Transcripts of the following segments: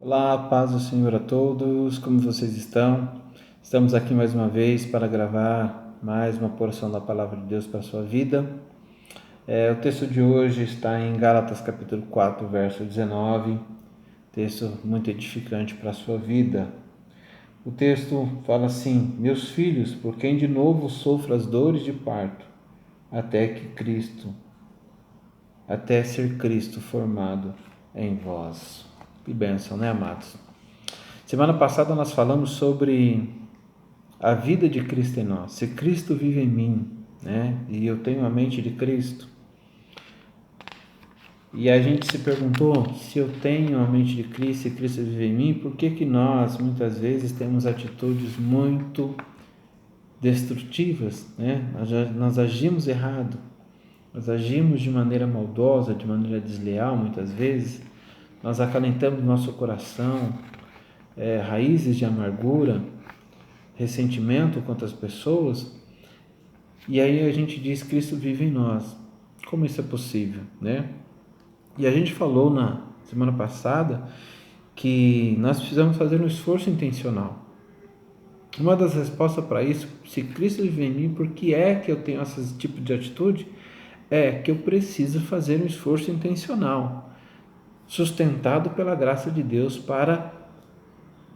Olá, paz do Senhor a todos, como vocês estão? Estamos aqui mais uma vez para gravar mais uma porção da Palavra de Deus para a sua vida. O texto de hoje está em Gálatas capítulo 4, verso 19, texto muito edificante para a sua vida. O texto fala assim: Meus filhos, por quem de novo sofro as dores de parto, até ser Cristo formado em vós. Que bênção, né, amados? Semana passada nós falamos sobre a vida de Cristo em nós. Se Cristo vive em mim, né? E eu tenho a mente de Cristo. E a gente se perguntou, se eu tenho a mente de Cristo e Cristo vive em mim, por que nós muitas vezes temos atitudes muito destrutivas, né? Nós agimos errado. Nós agimos de maneira maldosa, de maneira desleal muitas vezes. Nós acalentamos nosso coração, raízes de amargura, ressentimento contra as pessoas, e aí a gente diz que Cristo vive em nós. Como isso é possível, né? E a gente falou na semana passada que nós precisamos fazer um esforço intencional. Uma das respostas para isso, se Cristo vive em mim, por que é que eu tenho esse tipo de atitude? É que eu preciso fazer um esforço intencional, sustentado pela graça de Deus, para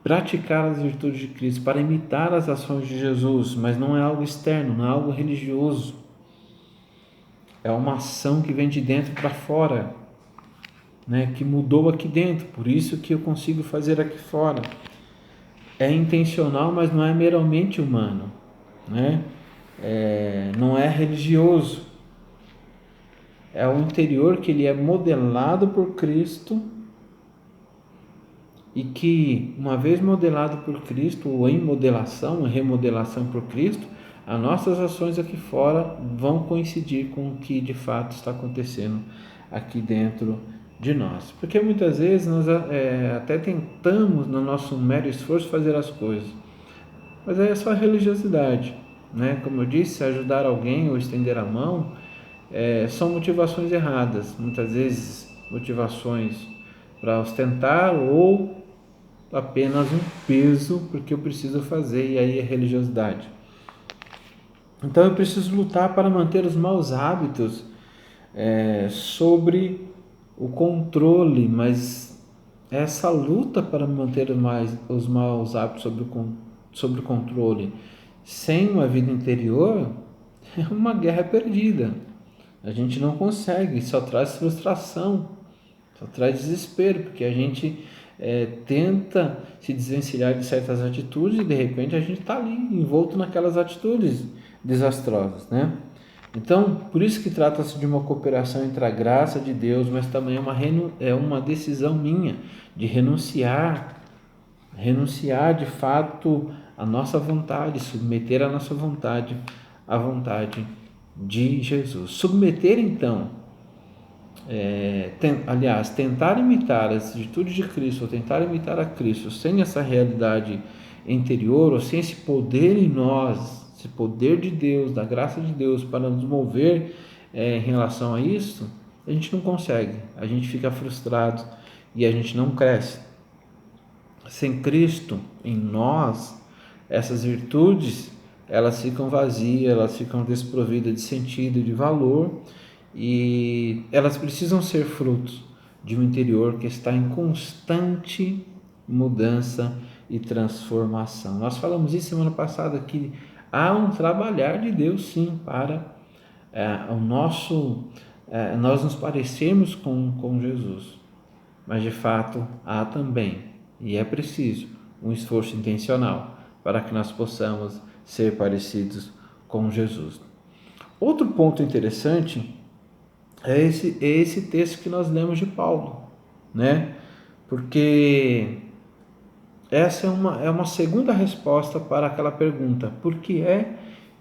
praticar as virtudes de Cristo, para imitar as ações de Jesus, mas não é algo externo, não é algo religioso. É uma ação que vem de dentro para fora, né? Que mudou aqui dentro, por isso que eu consigo fazer aqui fora. É intencional, mas não é meramente humano, né? Não é religioso. É o interior que ele é modelado por Cristo, e que, uma vez modelado por Cristo, ou em modelação, em remodelação por Cristo, as nossas ações aqui fora vão coincidir com o que de fato está acontecendo aqui dentro de nós. Porque muitas vezes nós até tentamos, no nosso mero esforço, fazer as coisas, mas aí é só religiosidade, né? Como eu disse, ajudar alguém ou estender a mão são motivações erradas, muitas vezes motivações para ostentar ou apenas um peso, porque eu preciso fazer, e aí é religiosidade. Então eu preciso lutar para manter os maus hábitos sobre o controle, mas essa luta para manter os maus hábitos sobre o controle sem uma vida interior é uma guerra perdida. A gente não consegue, só traz frustração, só traz desespero, porque a gente tenta se desvencilhar de certas atitudes e de repente a gente está ali envolto naquelas atitudes desastrosas, né? Então, por isso que trata-se de uma cooperação entre a graça de Deus, mas também é uma decisão minha de renunciar de fato a nossa vontade, submeter a nossa vontade à vontade de Jesus. Submeter, então, tentar imitar as virtudes de Cristo, ou tentar imitar a Cristo, sem essa realidade interior, ou sem esse poder em nós, esse poder de Deus, da graça de Deus, para nos mover em relação a isso, a gente não consegue, a gente fica frustrado e a gente não cresce. Sem Cristo em nós, essas virtudes, elas ficam vazias, elas ficam desprovidas de sentido, de valor, e elas precisam ser frutos de um interior que está em constante mudança e transformação. Nós falamos isso semana passada, que há um trabalhar de Deus sim para nós nos parecermos com Jesus, mas de fato há também, e é preciso, um esforço intencional para que nós possamos ser parecidos com Jesus. Outro ponto interessante é esse texto que nós lemos de Paulo, né? Porque essa é uma segunda resposta para aquela pergunta: por que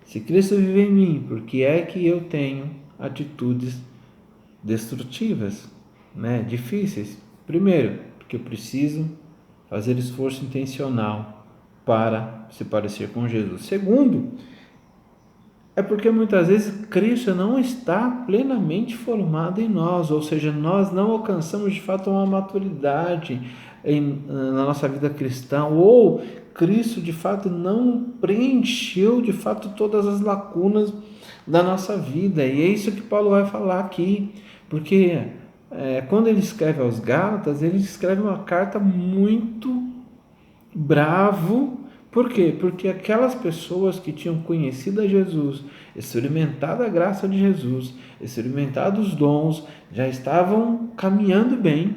se Cristo vive em mim, por que é que eu tenho atitudes destrutivas, né? Difíceis? Primeiro, porque eu preciso fazer esforço intencional para se parecer com Jesus. Segundo, é porque muitas vezes Cristo não está plenamente formado em nós, ou seja, nós não alcançamos de fato uma maturidade, na nossa vida cristã, ou Cristo de fato não preencheu de fato todas as lacunas da nossa vida. E é isso que Paulo vai falar aqui, porque quando ele escreve aos Gálatas, ele escreve uma carta muito bravo. Por quê? Porque aquelas pessoas que tinham conhecido a Jesus, experimentado a graça de Jesus, experimentado os dons, já estavam caminhando bem,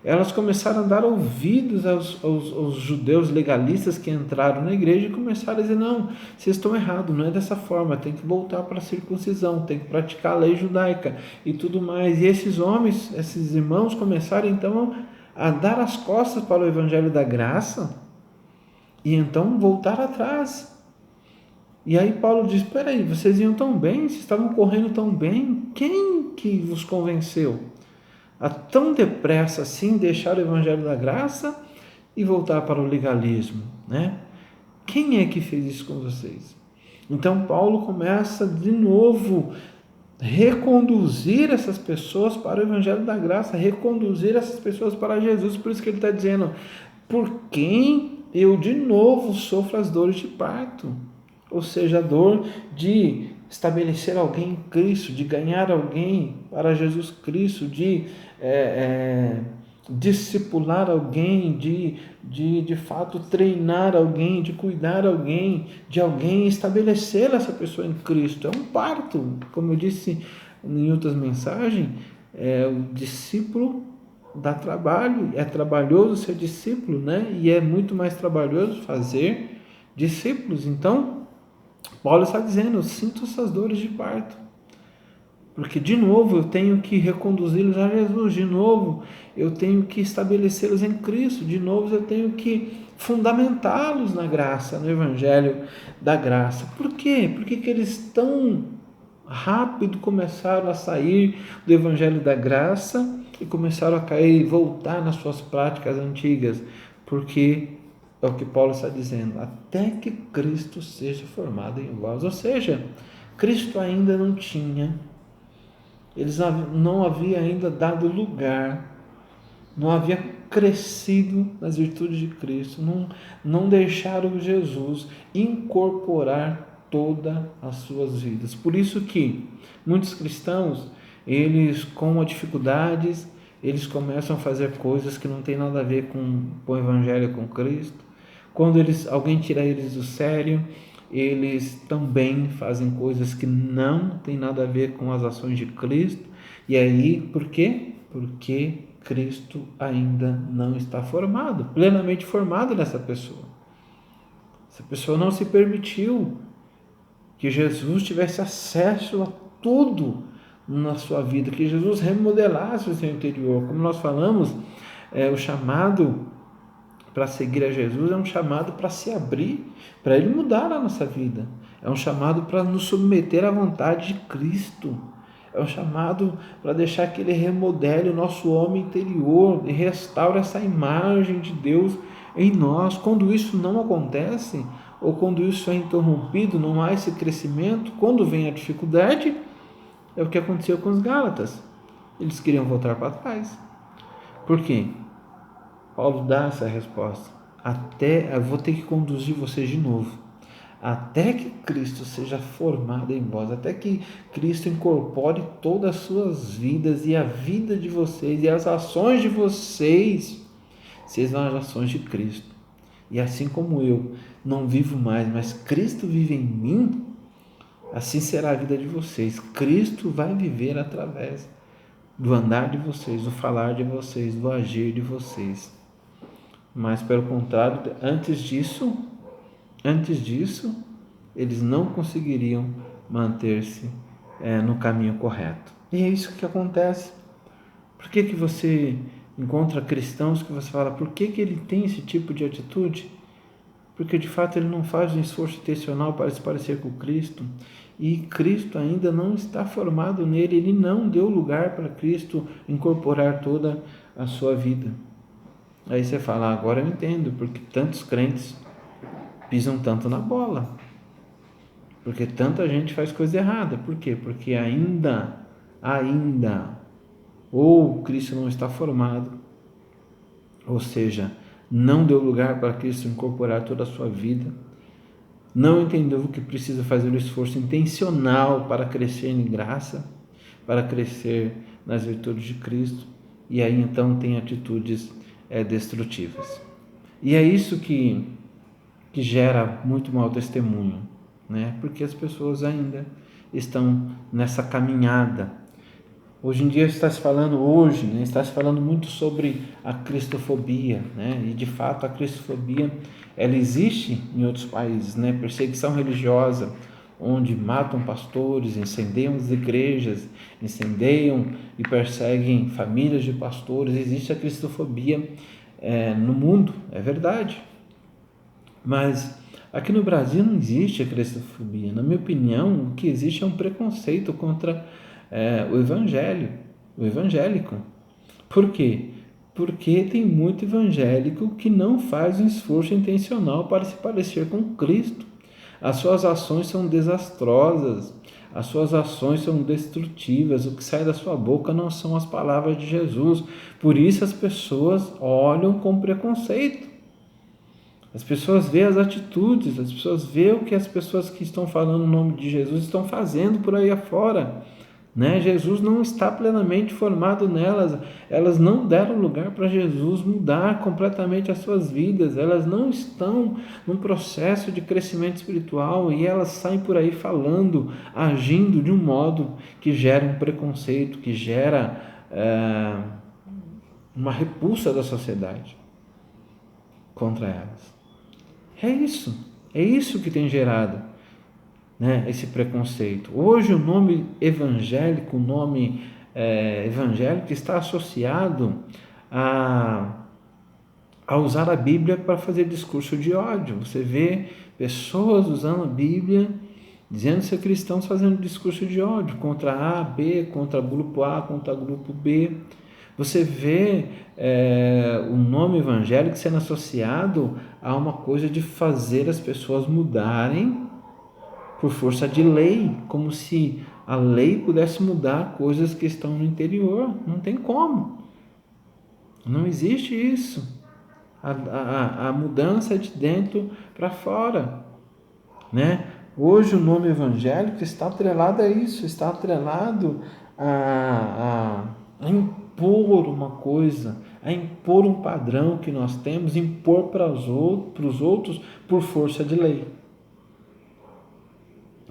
elas começaram a dar ouvidos aos judeus legalistas que entraram na igreja e começaram a dizer: não, vocês estão errados, não é dessa forma, tem que voltar para a circuncisão, tem que praticar a lei judaica e tudo mais. E esses homens, esses irmãos começaram então a dar as costas para o evangelho da graça e então voltar atrás. E aí Paulo diz: espera aí, vocês iam tão bem, vocês estavam correndo tão bem, quem que vos convenceu a tão depressa assim deixar o evangelho da graça e voltar para o legalismo, né? Quem é que fez isso com vocês? Então Paulo começa de novo reconduzir essas pessoas para o evangelho da graça, reconduzir essas pessoas para Jesus. Por isso que ele está dizendo: por quem eu de novo sofro as dores de parto, ou seja, a dor de estabelecer alguém em Cristo, de ganhar alguém para Jesus Cristo, de discipular alguém, de fato treinar alguém, de cuidar alguém, de alguém estabelecer essa pessoa em Cristo. É um parto, como eu disse em outras mensagens, o discípulo dá trabalho, é trabalhoso ser discípulo, né? E é muito mais trabalhoso fazer discípulos. Então, Paulo está dizendo: eu sinto essas dores de parto, porque de novo eu tenho que reconduzi-los a Jesus, de novo eu tenho que estabelecê-los em Cristo, de novo eu tenho que fundamentá-los na graça, no evangelho da graça. Por quê? Por que eles tão rápido começaram a sair do evangelho da graça e começaram a cair e voltar nas suas práticas antigas? Porque é o que Paulo está dizendo: até que Cristo seja formado em vós. Ou seja, Cristo ainda não tinha, eles não haviam ainda dado lugar, não haviam crescido nas virtudes de Cristo, não deixaram Jesus incorporar todas as suas vidas. Por isso que muitos cristãos, eles com dificuldades, eles começam a fazer coisas que não tem nada a ver com o evangelho, com Cristo. Quando alguém tira eles do sério, eles também fazem coisas que não tem nada a ver com as ações de Cristo. E aí, por quê? Porque Cristo ainda não está formado, plenamente formado nessa pessoa. Essa pessoa não se permitiu que Jesus tivesse acesso a tudo na sua vida, que Jesus remodelasse o seu interior. Como nós falamos, o chamado para seguir a Jesus é um chamado para se abrir, para Ele mudar a nossa vida. É um chamado para nos submeter à vontade de Cristo. É um chamado para deixar que Ele remodele o nosso homem interior e restaure essa imagem de Deus em nós. Quando isso não acontece, ou quando isso é interrompido, não há esse crescimento, quando vem a dificuldade, é o que aconteceu com os Gálatas. Eles queriam voltar para trás. Por quê? Paulo dá essa resposta: eu vou ter que conduzir vocês de novo, até que Cristo seja formado em vós, até que Cristo incorpore todas as suas vidas e a vida de vocês e as ações de vocês sejam as ações de Cristo. E assim como eu não vivo mais, mas Cristo vive em mim, assim será a vida de vocês. Cristo vai viver através do andar de vocês, do falar de vocês, do agir de vocês. Mas pelo contrário, antes disso, eles não conseguiriam manter-se no caminho correto. E é isso que acontece. Por que você encontra cristãos que você fala: por que ele tem esse tipo de atitude? Porque de fato ele não faz um esforço intencional para se parecer com Cristo, e Cristo ainda não está formado nele, ele não deu lugar para Cristo incorporar toda a sua vida. Aí você fala: agora eu entendo porque tantos crentes pisam tanto na bola, porque tanta gente faz coisa errada. Por quê? Porque ainda ou Cristo não está formado, ou seja, não deu lugar para Cristo incorporar toda a sua vida, não entendeu que precisa fazer o esforço intencional para crescer em graça, para crescer nas virtudes de Cristo, e aí então tem atitudes destrutivas. E é isso que gera muito mau testemunho, né? Porque as pessoas ainda estão nessa caminhada. Hoje em dia está se falando muito sobre a cristofobia, né? E de fato a cristofobia ela existe em outros países, né? Perseguição religiosa, onde matam pastores, incendeiam as igrejas, incendeiam e perseguem famílias de pastores. Existe a cristofobia no mundo, é verdade. Mas aqui no Brasil não existe a cristofobia. Na minha opinião, o que existe é um preconceito contra o evangélico. Por quê? Porque tem muito evangélico que não faz um esforço intencional para se parecer com Cristo. As suas ações são desastrosas, as suas ações são destrutivas, o que sai da sua boca não são as palavras de Jesus. Por isso as pessoas olham com preconceito. As pessoas veem as atitudes, as pessoas veem o que as pessoas que estão falando o nome de Jesus estão fazendo por aí afora, né? Jesus não está plenamente formado nelas, elas não deram lugar para Jesus mudar completamente as suas vidas, elas não estão num processo de crescimento espiritual e elas saem por aí falando, agindo de um modo que gera um preconceito, que gera uma repulsa da sociedade contra elas. É isso que tem gerado, né, esse preconceito. Hoje o nome evangélico, evangélico está associado a usar a Bíblia para fazer discurso de ódio. Você vê pessoas usando a Bíblia, dizendo ser cristãos, fazendo discurso de ódio contra A, B, contra grupo A, contra grupo B. Você vê o nome evangélico sendo associado a uma coisa de fazer as pessoas mudarem por força de lei, como se a lei pudesse mudar coisas que estão no interior. Não tem como. Não existe isso. A mudança é de dentro para fora, né? Hoje o nome evangélico está atrelado a isso, está atrelado a impor uma coisa, a impor um padrão que nós temos, impor para os outros por força de lei.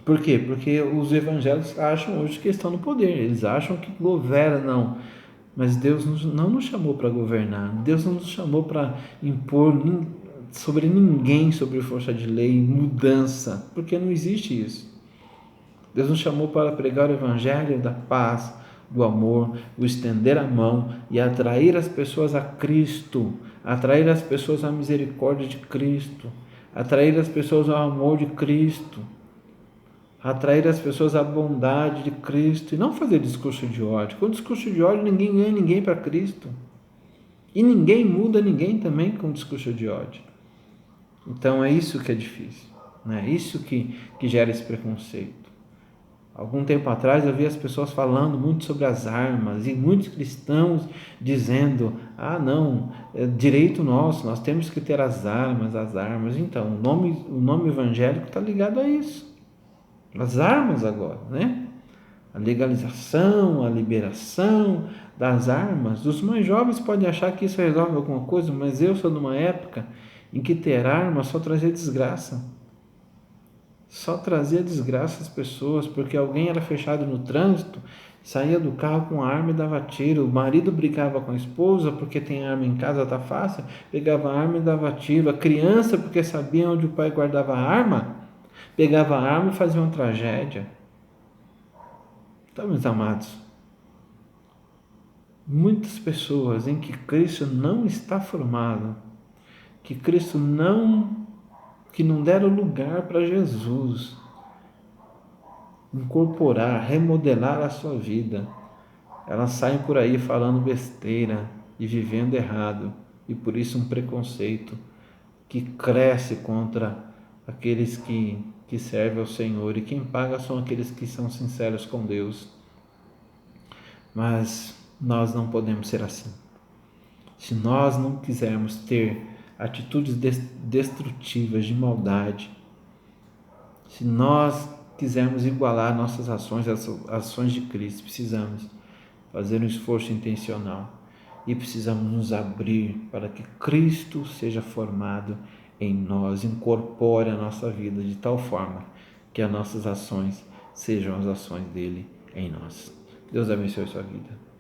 Por quê? Porque os evangélicos acham hoje que estão no poder, eles acham que governam, mas Deus não nos chamou para governar, Deus não nos chamou para impor sobre ninguém, sobre força de lei, mudança, porque não existe isso. Deus nos chamou para pregar o evangelho da paz, do amor, o estender a mão e atrair as pessoas a Cristo, atrair as pessoas à misericórdia de Cristo, atrair as pessoas ao amor de Cristo, atrair as pessoas à bondade de Cristo e não fazer discurso de ódio. Com discurso de ódio ninguém ganha ninguém para Cristo e ninguém muda ninguém também com discurso de ódio. Então é isso que é difícil, né? É isso que gera esse preconceito. Algum tempo atrás eu vi as pessoas falando muito sobre as armas e muitos cristãos dizendo: não, é direito nosso, nós temos que ter as armas. Então o nome evangélico está ligado a isso, as armas agora, né? A legalização, a liberação das armas. Os mais jovens podem achar que isso resolve alguma coisa, mas eu sou de uma época em que ter arma só trazia desgraça. Só trazia desgraça às pessoas, porque alguém era fechado no trânsito, saía do carro com a arma e dava tiro. O marido brigava com a esposa porque tem arma em casa, tá fácil, pegava a arma e dava tiro. A criança, porque sabia onde o pai guardava a arma, pegava a arma e fazia uma tragédia. Então, meus amados, muitas pessoas em que Cristo não está formado, que Cristo que não deram lugar para Jesus incorporar, remodelar a sua vida, elas saem por aí falando besteira e vivendo errado, e por isso um preconceito que cresce contra aqueles que servem ao Senhor, e quem paga são aqueles que são sinceros com Deus. Mas nós não podemos ser assim. Se nós não quisermos ter atitudes destrutivas de maldade, se nós quisermos igualar nossas ações às ações de Cristo, precisamos fazer um esforço intencional e precisamos nos abrir para que Cristo seja formado em nós, incorpore a nossa vida de tal forma que as nossas ações sejam as ações dele em nós. Deus abençoe a sua vida.